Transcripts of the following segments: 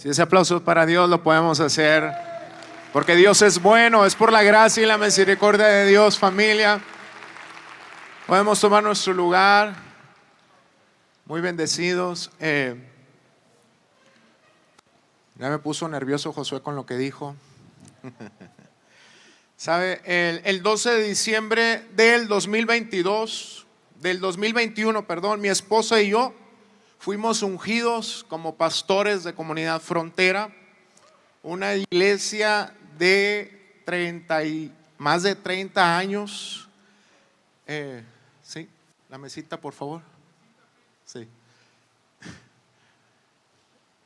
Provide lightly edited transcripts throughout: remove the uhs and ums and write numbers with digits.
Si ese aplauso es para Dios, lo podemos hacer porque Dios es bueno, es por la gracia y la misericordia de Dios, familia. Podemos tomar nuestro lugar, muy bendecidos. Ya me puso nervioso Josué con lo que dijo. ¿Sabe? El 12 de diciembre del 2021, mi esposa y yo fuimos ungidos como pastores de Comunidad Frontera, una iglesia de más de 30 años. Sí, la mesita, por favor. Sí.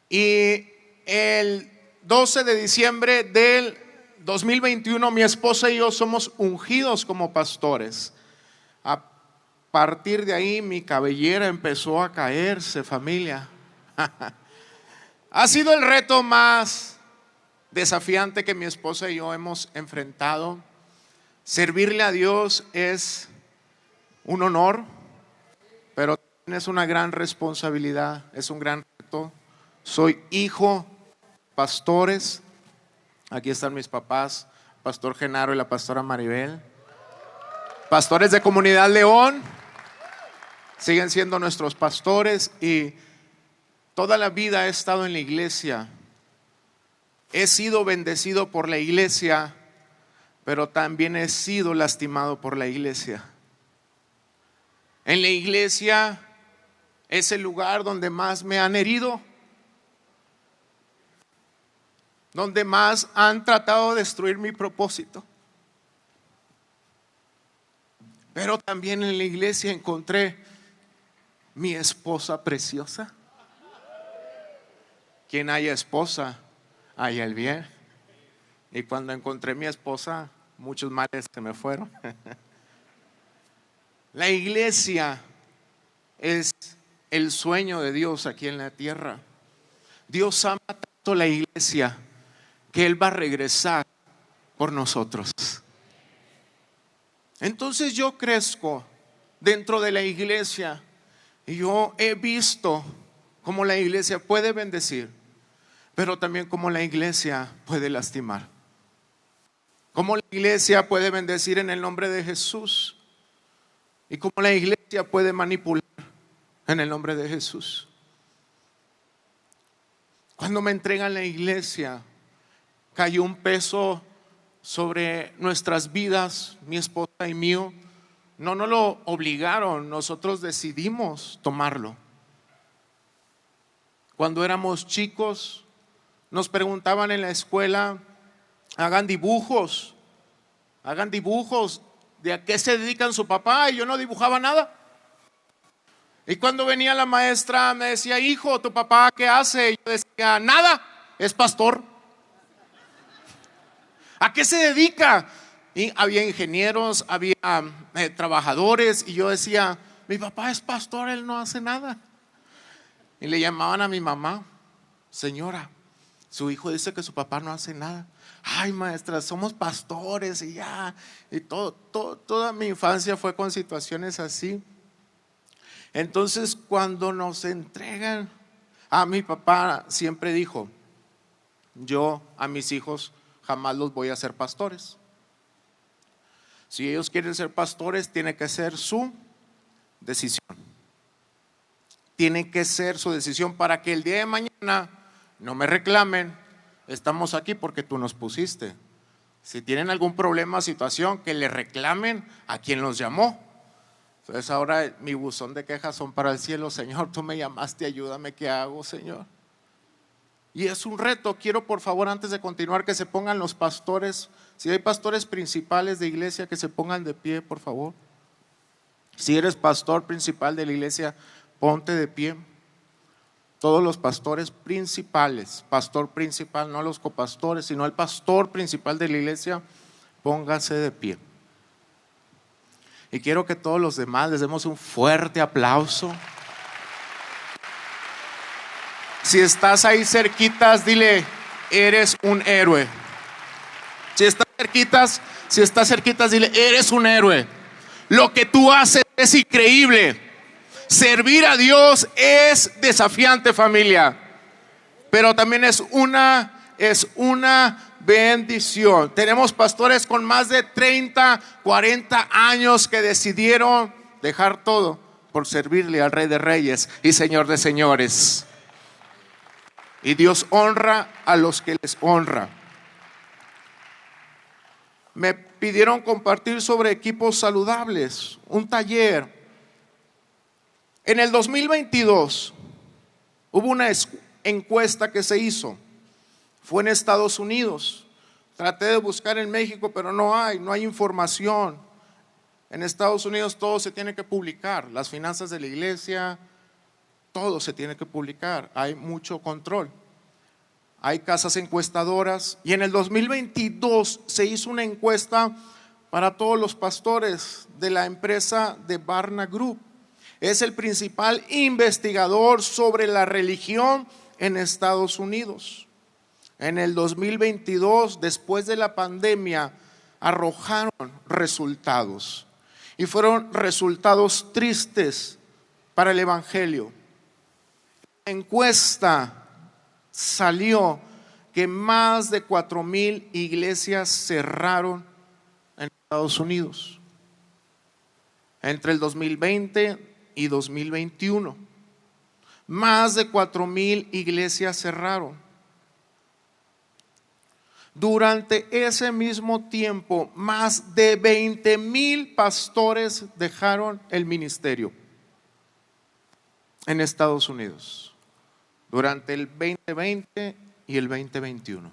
Y el 12 de diciembre del 2021, mi esposa y yo somos ungidos como pastores. A partir de ahí mi cabellera empezó a caerse, familia. Ha sido el reto más desafiante que mi esposa y yo hemos enfrentado. Servirle a Dios es un honor, pero también es una gran responsabilidad, es un gran reto. Soy hijo pastores. Aquí están mis papás, Pastor Genaro y la pastora Maribel. Pastores de Comunidad León, siguen siendo nuestros pastores y toda la vida he estado en la iglesia. He sido bendecido por la iglesia, pero también he sido lastimado por la iglesia. En la iglesia es el lugar donde más me han herido, donde más han tratado de destruir mi propósito. Pero también en la iglesia encontré mi esposa preciosa. Quien haya esposa, haya el bien. Y cuando encontré mi esposa, muchos males se me fueron. La iglesia es el sueño de Dios aquí en la tierra. Dios ama tanto la iglesia que Él va a regresar por nosotros. Entonces yo crezco dentro de la iglesia y yo he visto cómo la iglesia puede bendecir, pero también cómo la iglesia puede lastimar. Cómo la iglesia puede bendecir en el nombre de Jesús y cómo la iglesia puede manipular en el nombre de Jesús. Cuando me entregan la iglesia, cayó un peso sobre nuestras vidas, mi esposa y mío. No nos lo obligaron, nosotros decidimos tomarlo. Cuando éramos chicos, nos preguntaban en la escuela, hagan dibujos de a qué se dedican su papá, y yo no dibujaba nada. Y cuando venía la maestra me decía, hijo, ¿tu papá qué hace? Y yo decía, nada, es pastor. ¿A qué se dedica? Y había ingenieros, había trabajadores, y yo decía, mi papá es pastor, él no hace nada. Y le llamaban a mi mamá, señora, su hijo dice que su papá no hace nada. Ay, maestra, somos pastores y ya. Y toda mi infancia fue con situaciones así. Entonces cuando nos entregan, mi papá siempre dijo, yo a mis hijos jamás los voy a hacer pastores. Si ellos quieren ser pastores, tiene que ser su decisión. Tiene que ser su decisión para que el día de mañana no me reclamen, estamos aquí porque tú nos pusiste. Si tienen algún problema, situación, que le reclamen a quien los llamó. Entonces ahora mi buzón de quejas son para el cielo. Señor, tú me llamaste, ayúdame, ¿qué hago, Señor? Y es un reto. Quiero, por favor, antes de continuar, que se pongan los pastores. Si hay pastores principales de iglesia, que se pongan de pie, por favor. Si eres pastor principal de la iglesia, ponte de pie. Todos los pastores principales, pastor principal, no los copastores, sino el pastor principal de la iglesia, póngase de pie. Y quiero que todos los demás les demos un fuerte aplauso. Si estás ahí cerquitas, dile, eres un héroe. Si estás cerquitas, dile, eres un héroe. Lo que tú haces es increíble. Servir a Dios es desafiante, familia. pero también es una bendición. Tenemos pastores con más de 30, 40 años que decidieron dejar todo por servirle al Rey de Reyes y Señor de Señores. Y Dios honra a los que les honra. Me pidieron compartir sobre equipos saludables, un taller. En el 2022 hubo una encuesta que se hizo. Fue en Estados Unidos. Traté de buscar en México, pero no hay información. En Estados Unidos todo se tiene que publicar, las finanzas de la iglesia, todo se tiene que publicar, hay mucho control. Hay casas encuestadoras y en el 2022 se hizo una encuesta para todos los pastores de la empresa de Barna Group. Es el principal investigador sobre la religión en Estados Unidos. En el 2022, después de la pandemia, arrojaron resultados y fueron resultados tristes para el evangelio. La encuesta salió que más de 4,000 iglesias cerraron en Estados Unidos entre el 2020 y 2021. Más de 4,000 iglesias cerraron. Durante ese mismo tiempo, más de 20,000 pastores dejaron el ministerio en Estados Unidos durante el 2020 y el 2021.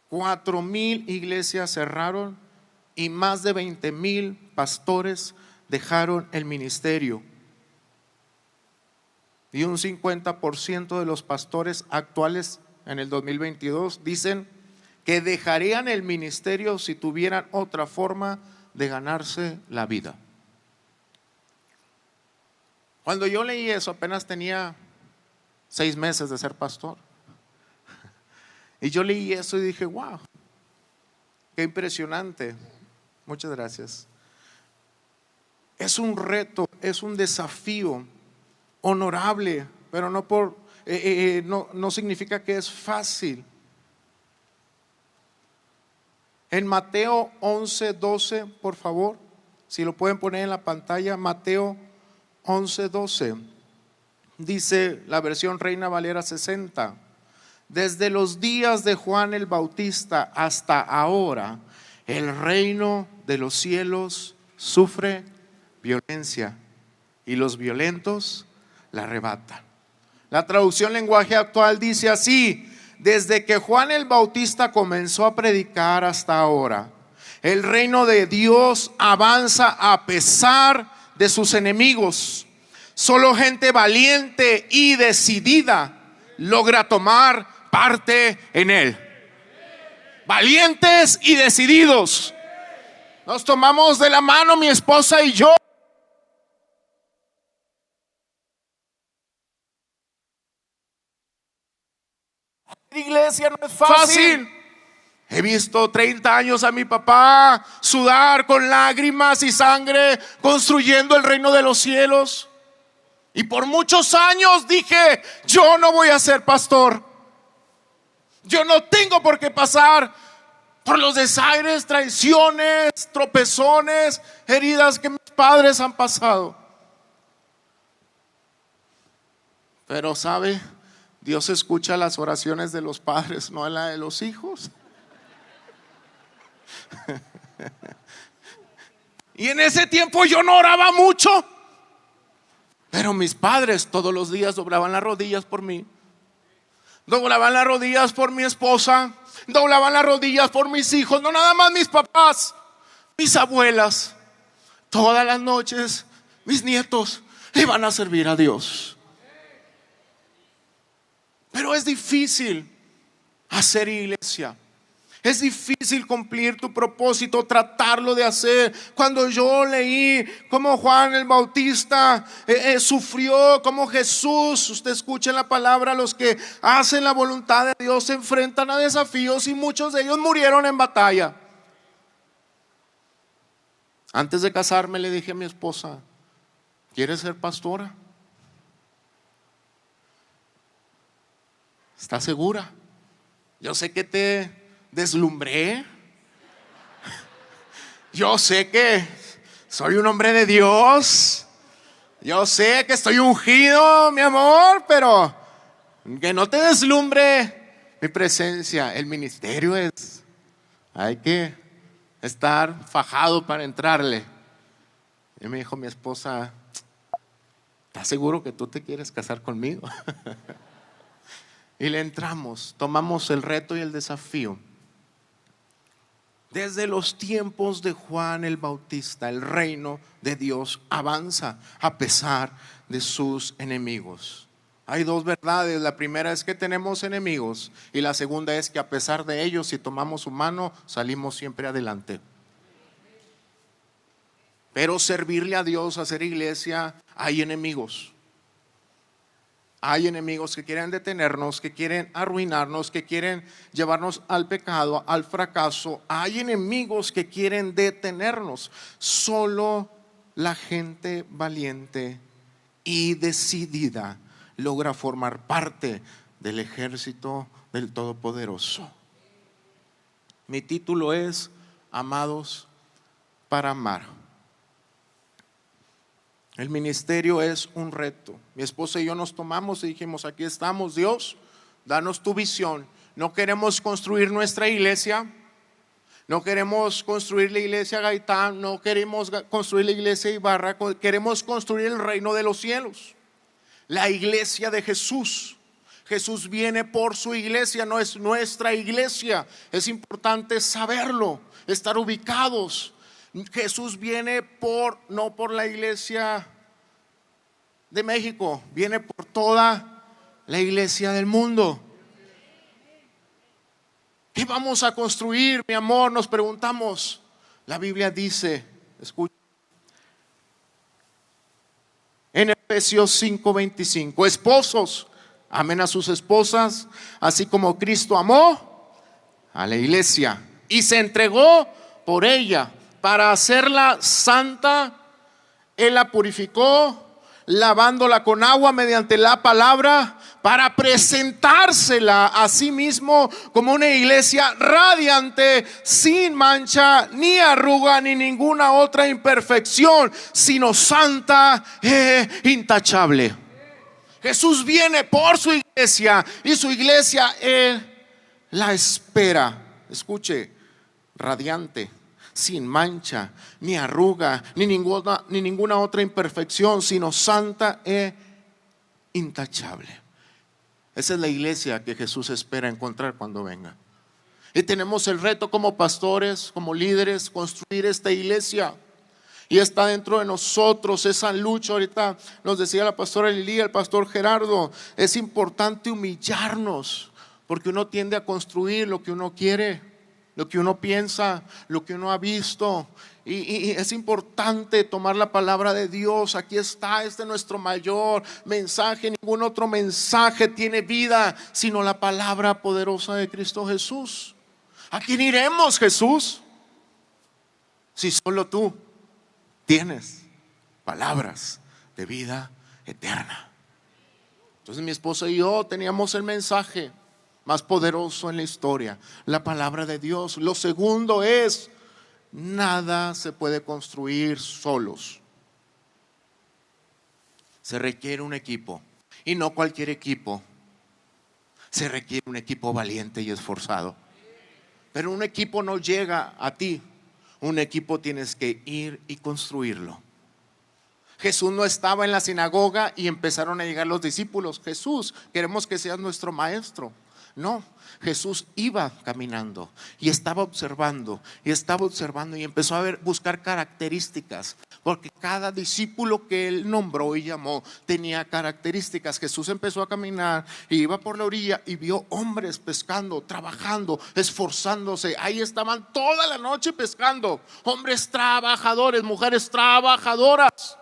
4,000 iglesias cerraron y más de 20,000 pastores dejaron el ministerio. Y un 50% de los pastores actuales en el 2022 dicen que dejarían el ministerio si tuvieran otra forma de ganarse la vida. Cuando yo leí eso, apenas tenía 6 meses de ser pastor. Y yo leí eso y dije, wow, qué impresionante. Muchas gracias. Es un reto, es un desafío honorable, pero no significa que es fácil. En Mateo 11:12, por favor, si lo pueden poner en la pantalla, Mateo 11:12. Dice la versión Reina Valera 60: desde los días de Juan el Bautista hasta ahora, el reino de los cielos sufre violencia y los violentos la arrebatan. La traducción lenguaje actual dice así: desde que Juan el Bautista comenzó a predicar hasta ahora, el reino de Dios avanza a pesar de sus enemigos. Solo gente valiente y decidida logra tomar parte en él. Valientes y decididos. Nos tomamos de la mano mi esposa y yo. La iglesia no es fácil. He visto 30 años a mi papá sudar con lágrimas y sangre construyendo el reino de los cielos. Y por muchos años dije, yo no voy a ser pastor. Yo no tengo por qué pasar por los desaires, traiciones, tropezones, heridas que mis padres han pasado. Pero ¿sabe? Dios escucha las oraciones de los padres, no la de los hijos. Y en ese tiempo yo no oraba mucho, pero mis padres todos los días doblaban las rodillas por mí. Doblaban las rodillas por mi esposa, doblaban las rodillas por mis hijos. No nada más mis papás, mis abuelas. Todas las noches mis nietos le van a servir a Dios. Pero es difícil hacer iglesia. Es difícil cumplir tu propósito, tratarlo de hacer. Cuando yo leí cómo Juan el Bautista sufrió, cómo Jesús, usted escucha en la palabra, los que hacen la voluntad de Dios se enfrentan a desafíos y muchos de ellos murieron en batalla. Antes de casarme le dije a mi esposa, ¿quieres ser pastora? ¿Estás segura? Yo sé que te deslumbré. Yo sé que soy un hombre de Dios. Yo sé que estoy ungido, mi amor, pero que no te deslumbre mi presencia. El ministerio hay que estar fajado para entrarle. Y me dijo mi esposa: ¿estás seguro que tú te quieres casar conmigo? Y le entramos, tomamos el reto y el desafío. Desde los tiempos de Juan el Bautista, el reino de Dios avanza a pesar de sus enemigos. Hay dos verdades: la primera es que tenemos enemigos, y la segunda es que a pesar de ellos, si tomamos su mano, salimos siempre adelante. Pero servirle a Dios, hacer iglesia, hay enemigos. Hay enemigos que quieren detenernos, que quieren arruinarnos, que quieren llevarnos al pecado, al fracaso. Hay enemigos que quieren detenernos. Solo la gente valiente y decidida logra formar parte del ejército del Todopoderoso. Mi título es Amados para amar. El ministerio es un reto. Mi esposa y yo nos tomamos y dijimos: aquí estamos, Dios, danos tu visión. No queremos construir nuestra iglesia, no queremos construir la iglesia Gaitán, no queremos construir la iglesia Ibarra, queremos construir el reino de los cielos, la iglesia de Jesús. Jesús viene por su iglesia, no es nuestra iglesia. Es importante saberlo, estar ubicados. Jesús viene no por la iglesia de México, viene por toda la iglesia del mundo. ¿Qué vamos a construir, mi amor? Nos preguntamos. La Biblia dice, escucha, en Efesios 5:25: esposos, amen a sus esposas, así como Cristo amó a la iglesia y se entregó por ella para hacerla santa. Él la purificó, lavándola con agua mediante la palabra, para presentársela a sí mismo como una iglesia radiante, sin mancha, ni arruga, ni ninguna otra imperfección, sino santa e intachable. Jesús viene por su iglesia, y su iglesia Él la espera. Escuche, radiante, sin mancha, ni arruga, ni ninguna otra imperfección, sino santa e intachable. Esa es la iglesia que Jesús espera encontrar cuando venga. Y tenemos el reto como pastores, como líderes, construir esta iglesia. Y está dentro de nosotros esa lucha. Ahorita nos decía la pastora Lili, el pastor Gerardo, es importante humillarnos, porque uno tiende a construir lo que uno quiere, lo que uno piensa, lo que uno ha visto. Y es importante tomar la palabra de Dios. Aquí está, este es nuestro mayor mensaje. Ningún otro mensaje tiene vida sino la palabra poderosa de Cristo Jesús. ¿A quién iremos, Jesús? Si solo tú tienes palabras de vida eterna. Entonces mi esposa y yo teníamos el mensaje más poderoso en la historia, la palabra de Dios. Lo segundo es: nada se puede construir solos. Se requiere un equipo, y no cualquier equipo. Se requiere un equipo valiente y esforzado. Pero un equipo no llega a ti. Un equipo tienes que ir y construirlo. Jesús no estaba en la sinagoga y empezaron a llegar los discípulos: Jesús, queremos que seas nuestro maestro. No, Jesús iba caminando y estaba observando y empezó a buscar características, porque cada discípulo que él nombró y llamó tenía características. Jesús empezó a caminar y iba por la orilla y vio hombres pescando, trabajando, esforzándose. Ahí estaban toda la noche pescando, hombres trabajadores, mujeres trabajadoras.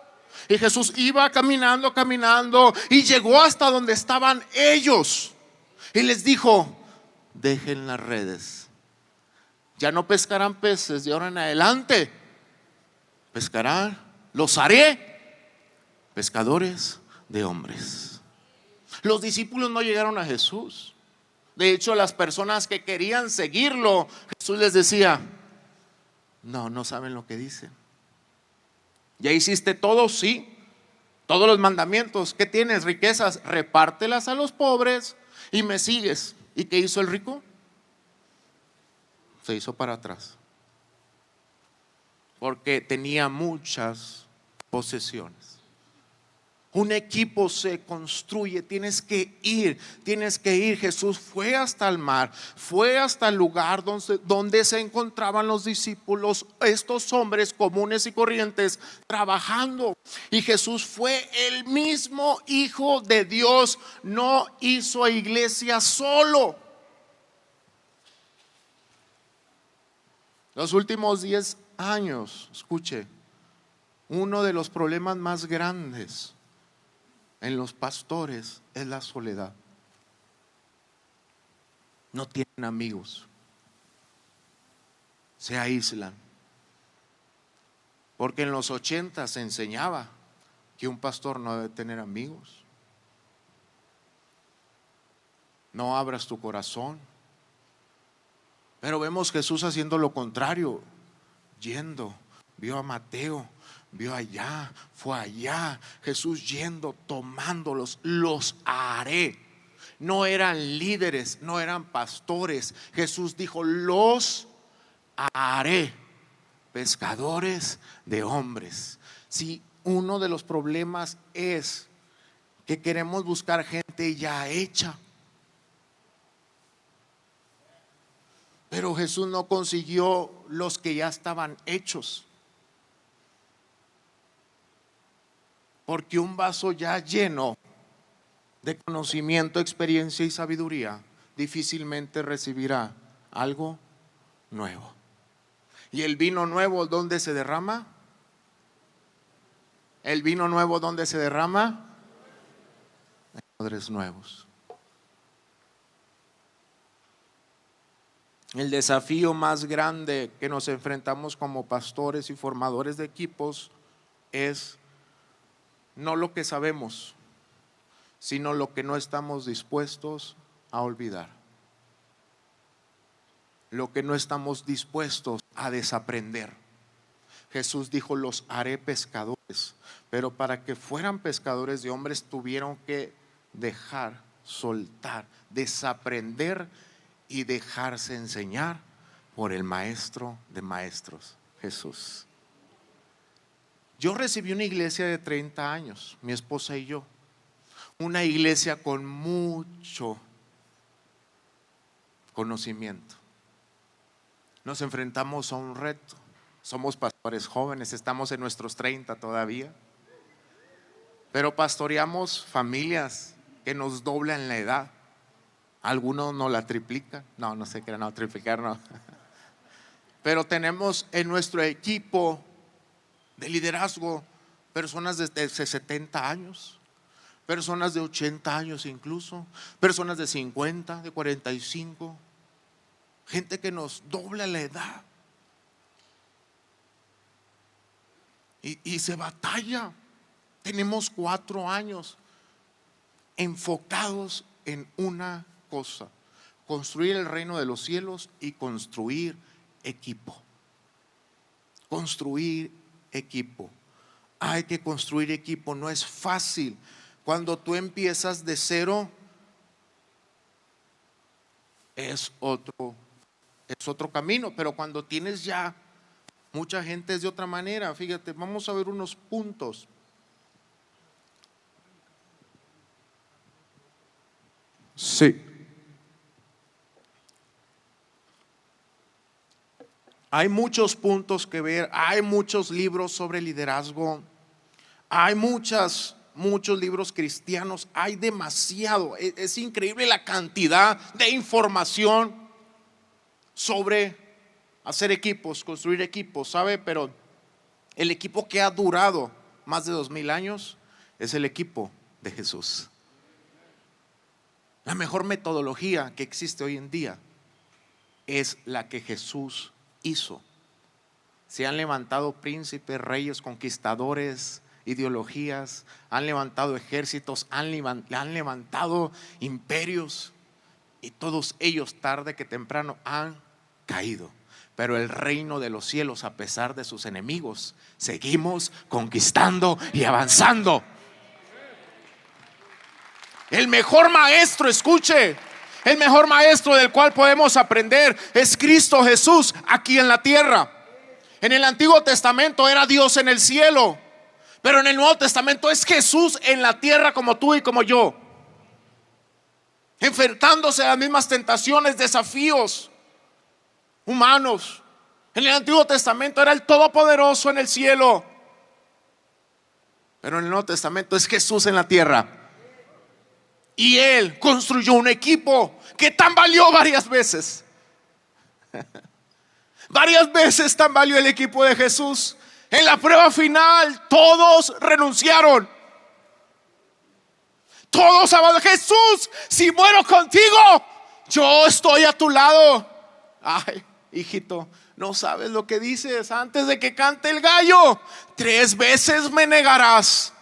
Y Jesús iba caminando y llegó hasta donde estaban ellos. Y les dijo: dejen las redes. Ya no pescarán peces de ahora en adelante. Los haré pescadores de hombres. Los discípulos no llegaron a Jesús. De hecho, las personas que querían seguirlo, Jesús les decía: no, no saben lo que dicen. ¿Ya hiciste todo? Sí. Todos los mandamientos. ¿Qué tienes? Riquezas, repártelas a los pobres y me sigues. ¿Y qué hizo el rico? Se hizo para atrás, porque tenía muchas posesiones. Un equipo se construye, tienes que ir. Jesús fue hasta el mar, fue hasta el lugar donde se encontraban los discípulos, estos hombres comunes y corrientes trabajando. Y Jesús fue el mismo Hijo de Dios, no hizo iglesia solo. Los últimos 10 años, escuche, uno de los problemas más grandes en los pastores es la soledad. No tienen amigos, se aíslan. Porque en los 80 se enseñaba que un pastor no debe tener amigos. No abras tu corazón. Pero vemos Jesús haciendo lo contrario, yendo, vio a Mateo, vio allá, fue allá. Jesús yendo, tomándolos, los haré. No eran líderes, no eran pastores. Jesús dijo: los haré pescadores de hombres. Si uno de los problemas es que queremos buscar gente ya hecha, pero Jesús no consiguió los que ya estaban hechos. Porque un vaso ya lleno de conocimiento, experiencia y sabiduría difícilmente recibirá algo nuevo. ¿Y el vino nuevo dónde se derrama? ¿El vino nuevo dónde se derrama? En odres nuevos. El desafío más grande que nos enfrentamos como pastores y formadores de equipos es no lo que sabemos, sino lo que no estamos dispuestos a olvidar, lo que no estamos dispuestos a desaprender. Jesús dijo: los haré pescadores, pero para que fueran pescadores de hombres tuvieron que dejar, soltar, desaprender y dejarse enseñar por el maestro de maestros, Jesús. Yo recibí una iglesia de 30 años, mi esposa y yo, una iglesia con mucho conocimiento. Nos enfrentamos a un reto. Somos pastores jóvenes, estamos en nuestros 30 todavía, pero pastoreamos familias que nos doblan la edad. Algunos nos la triplican. No sé qué, no, triplicar no. Pero tenemos en nuestro equipo de liderazgo personas de 70 años, personas de 80 años incluso, personas de 50, de 45, gente que nos dobla la edad. Y se batalla. Tenemos 4 años enfocados en una cosa: construir el reino de los cielos y construir equipo. Construir equipo. Hay que construir equipo, no es fácil. Cuando tú empiezas de cero, es otro camino, pero cuando tienes ya mucha gente es de otra manera. Fíjate, vamos a ver unos puntos. Sí. Hay muchos puntos que ver, hay muchos libros sobre liderazgo, hay muchos libros cristianos, hay demasiado. Es increíble la cantidad de información sobre hacer equipos, construir equipos, ¿sabe? Pero el equipo que ha durado más de 2000 años es el equipo de Jesús. La mejor metodología que existe hoy en día es la que Jesús hizo. Se han levantado príncipes, reyes, conquistadores, ideologías, han levantado ejércitos, han levantado imperios, y todos ellos tarde que temprano han caído. Pero el reino de los cielos, a pesar de sus enemigos, seguimos conquistando y avanzando. El mejor maestro, escuche, el mejor maestro del cual podemos aprender es Cristo Jesús aquí en la tierra. En el Antiguo Testamento era Dios en el cielo, pero en el Nuevo Testamento es Jesús en la tierra como tú y como yo, enfrentándose a las mismas tentaciones, desafíos humanos. En el Antiguo Testamento era el Todopoderoso en el cielo, pero en el Nuevo Testamento es Jesús en la tierra. Y Él construyó un equipo que tambaleó varias veces. Varias veces tambaleó el equipo de Jesús. En la prueba final todos renunciaron. Todos abandonaron. Jesús, si muero contigo, yo estoy a tu lado. Ay, hijito, no sabes lo que dices. Antes de que cante el gallo, 3 veces me negarás.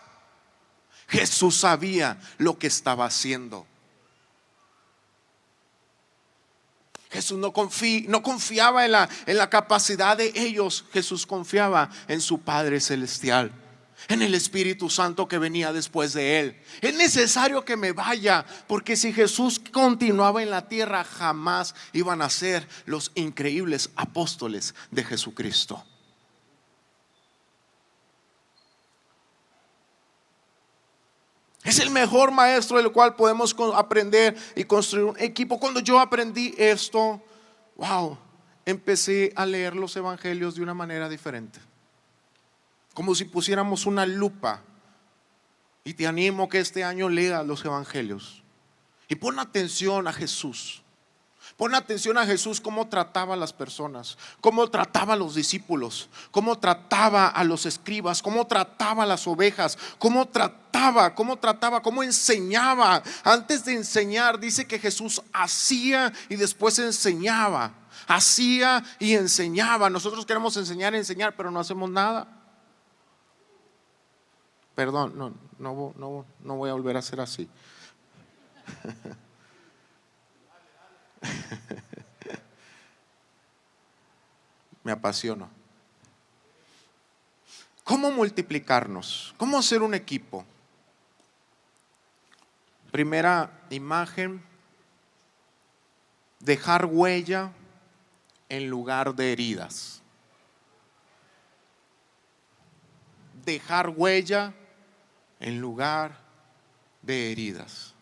Jesús sabía lo que estaba haciendo. Jesús no confiaba en la capacidad de ellos. Jesús confiaba en su Padre Celestial, en el Espíritu Santo que venía después de él. Es necesario que me vaya, porque si Jesús continuaba en la tierra, jamás iban a ser los increíbles apóstoles de Jesucristo. Es el mejor maestro del cual podemos aprender y construir un equipo. Cuando yo aprendí esto, wow, empecé a leer los evangelios de una manera diferente, como si pusiéramos una lupa. Y te animo que este año leas los evangelios y pon atención a Jesús. Pon atención a Jesús, cómo trataba a las personas, cómo trataba a los discípulos, cómo trataba a los escribas, cómo trataba a las ovejas, cómo enseñaba. Antes de enseñar, dice que Jesús hacía y después enseñaba. Hacía y enseñaba. Nosotros queremos enseñar, pero no hacemos nada. Perdón, no voy a volver a ser así. Me apasiono. ¿Cómo multiplicarnos? ¿Cómo hacer un equipo? Primera imagen: dejar huella en lugar de heridas. Dejar huella en lugar de heridas.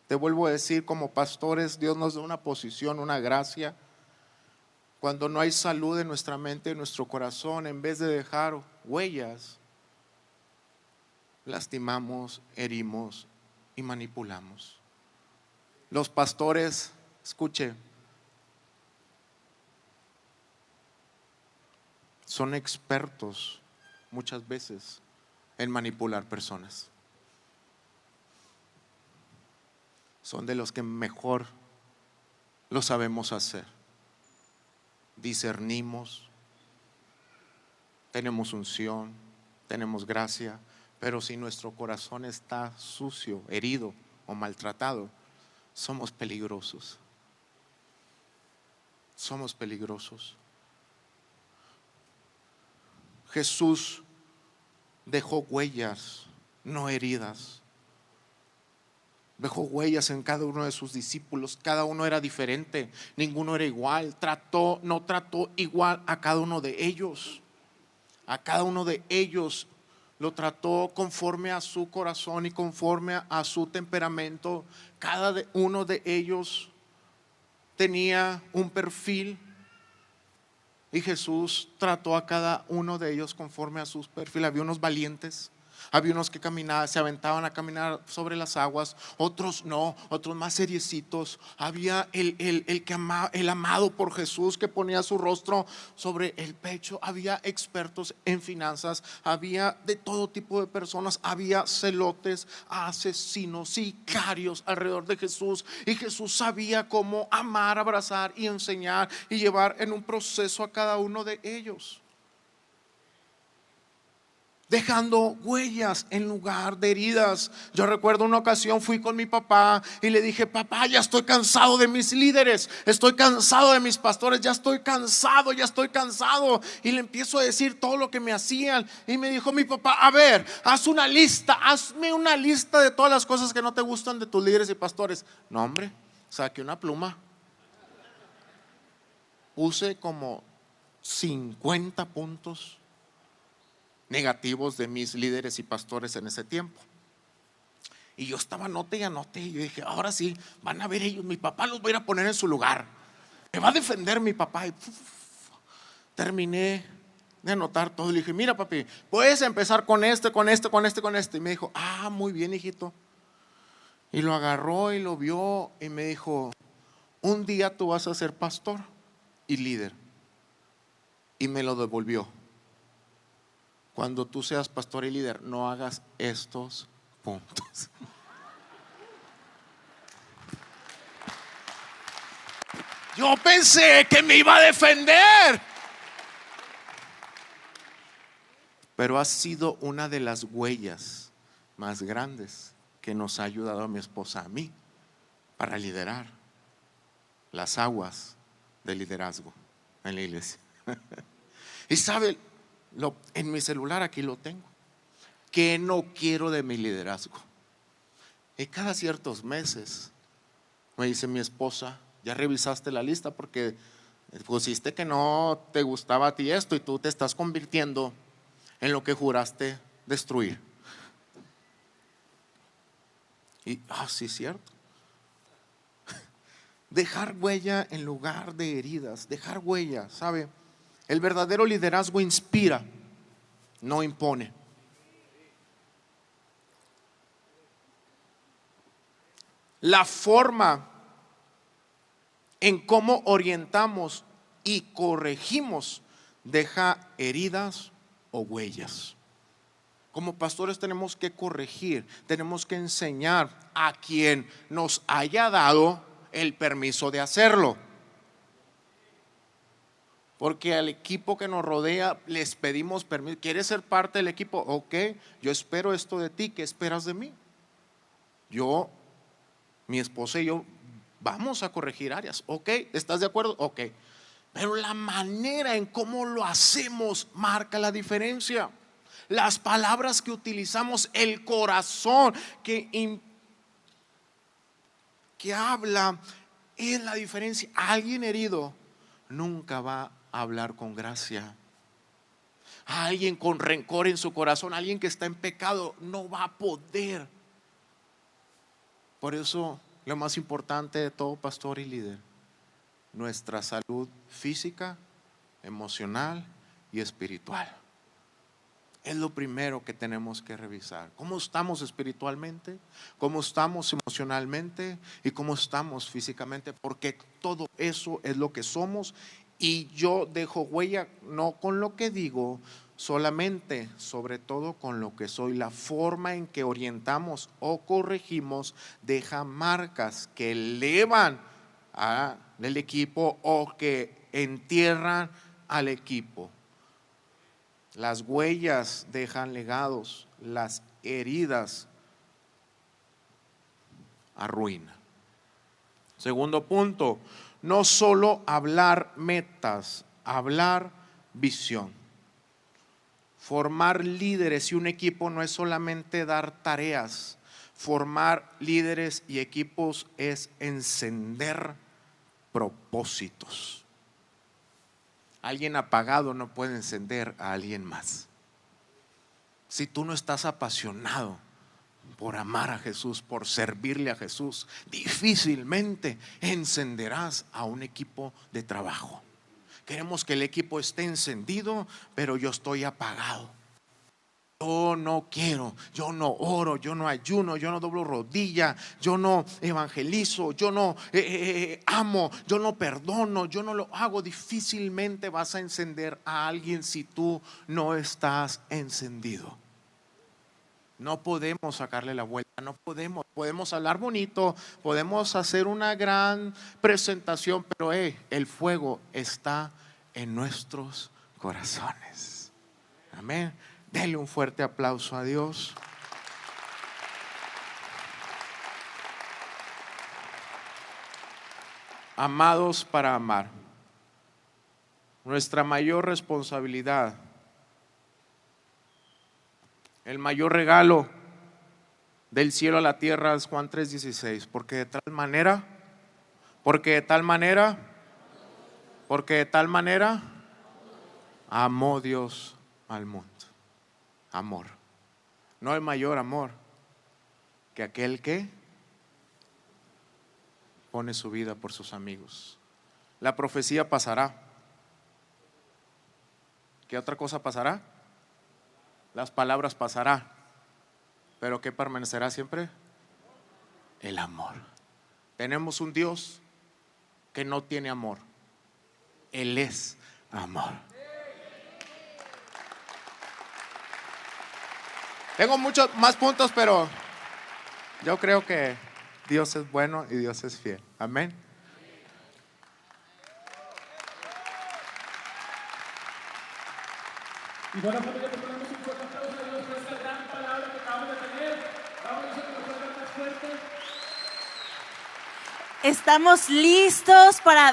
Te vuelvo a decir, como pastores, Dios nos da una posición, una gracia. Cuando no hay salud en nuestra mente, en nuestro corazón, en vez de dejar huellas, lastimamos, herimos y manipulamos. Los pastores, escuche, son expertos muchas veces en manipular personas. Son de los que mejor lo sabemos hacer. Discernimos, tenemos unción, tenemos gracia, pero si nuestro corazón está sucio, herido o maltratado, somos peligrosos. Somos peligrosos. Jesús dejó huellas, no heridas. Dejó huellas en cada uno de sus discípulos. Cada uno era diferente, ninguno era igual. No trató igual a cada uno de ellos. A cada uno de ellos lo trató conforme a su corazón y conforme a su temperamento. Cada uno de ellos tenía un perfil, y Jesús trató a cada uno de ellos conforme a sus perfiles. Había unos valientes, había unos que caminaban, se aventaban a caminar sobre las aguas, otros no, otros más seriecitos. Había el amado por Jesús, que ponía su rostro sobre el pecho. Había expertos en finanzas, había de todo tipo de personas. Había celotes, asesinos, sicarios alrededor de Jesús. Y Jesús sabía cómo amar, abrazar y enseñar y llevar en un proceso a cada uno de ellos. dejando huellas en lugar de heridas. Yo recuerdo una ocasión fui con mi papá y le dije: papá, ya estoy cansado de mis líderes, estoy cansado de mis pastores, ya estoy cansado. Y le empiezo a decir todo lo que me hacían. Y me dijo mi papá: a ver, hazme una lista de todas las cosas que no te gustan de tus líderes y pastores. No, hombre, saqué una pluma, puse como 50 puntos negativos de mis líderes y pastores en ese tiempo. Y yo estaba anote y anote. Y yo dije: ahora sí, van a ver ellos, mi papá los va a ir a poner en su lugar, me va a defender mi papá. Y terminé de anotar todo. Y le dije: mira, papi, puedes empezar con este. Y me dijo: muy bien, hijito. Y lo agarró y lo vio y me dijo: un día tú vas a ser pastor y líder. Y me lo devolvió: cuando tú seas pastor y líder, no hagas estos puntos. Yo pensé que me iba a defender, pero ha sido una de las huellas más grandes que nos ha ayudado a mi esposa, a mí, para liderar las aguas de liderazgo en la iglesia. Y sabe, en mi celular aquí lo tengo: que no quiero de mi liderazgo. Y cada ciertos meses me dice mi esposa: ya revisaste la lista, porque pusiste que no te gustaba a ti esto, y tú te estás convirtiendo en lo que juraste destruir. Y sí, es cierto. Dejar huella en lugar de heridas. Dejar huella, ¿sabe? El verdadero liderazgo inspira, no impone. La forma en cómo orientamos y corregimos deja heridas o huellas. Como pastores tenemos que corregir, tenemos que enseñar a quien nos haya dado el permiso de hacerlo. Porque al equipo que nos rodea les pedimos permiso. ¿Quieres ser parte del equipo? Ok, yo espero esto de ti. ¿Qué esperas de mí? Mi esposa y yo vamos a corregir áreas. Ok, ¿estás de acuerdo? Ok. Pero la manera en cómo lo hacemos marca la diferencia. Las palabras que utilizamos, el corazón que habla, es la diferencia. Alguien herido nunca va a hablar con gracia. Alguien con rencor en su corazón, alguien que está en pecado, no va a poder. Por eso lo más importante de todo pastor y líder: nuestra salud física, emocional y espiritual. Es lo primero que tenemos que revisar. ¿Cómo estamos espiritualmente? ¿Cómo estamos emocionalmente? ¿Y cómo estamos físicamente? Porque todo eso es lo que somos. Y yo dejo huella no con lo que digo solamente, sobre todo con lo que soy. La forma en que orientamos o corregimos deja marcas que elevan al equipo o que entierran al equipo. Las huellas dejan legados, las heridas arruinan. Segundo punto: no solo hablar metas, hablar visión. Formar líderes y un equipo no es solamente dar tareas. Formar líderes y equipos es encender propósitos. Alguien apagado no puede encender a alguien más. Si tú no estás apasionado por amar a Jesús, por servirle a Jesús, difícilmente encenderás a un equipo de trabajo. Queremos que el equipo esté encendido, pero yo estoy apagado. Yo no quiero, yo no oro, yo no ayuno, yo no doblo rodilla, yo no evangelizo, yo no amo, yo no perdono, yo no lo hago. Difícilmente vas a encender a alguien si tú no estás encendido. No podemos sacarle la vuelta, no podemos hablar bonito, podemos hacer una gran presentación, pero el fuego está en nuestros corazones. Amén. Dele un fuerte aplauso a Dios. Amados para amar. Nuestra mayor responsabilidad, el mayor regalo del cielo a la tierra es Juan 3:16, porque de tal manera amó Dios al mundo. Amor. No hay mayor amor que aquel que pone su vida por sus amigos. La profecía pasará. ¿Qué otra cosa pasará? Las palabras pasarán. ¿Pero qué permanecerá siempre? El amor. Tenemos un Dios que no tiene amor. Él es amor. Tengo muchos más puntos, pero yo creo que Dios es bueno y Dios es fiel. Amén. Y bueno, familia, le ponemos un fuerte aplauso a Dios por esta gran palabra que acabamos de tener. Vamos a decir que lo pueden dar más fuerte. Estamos listos para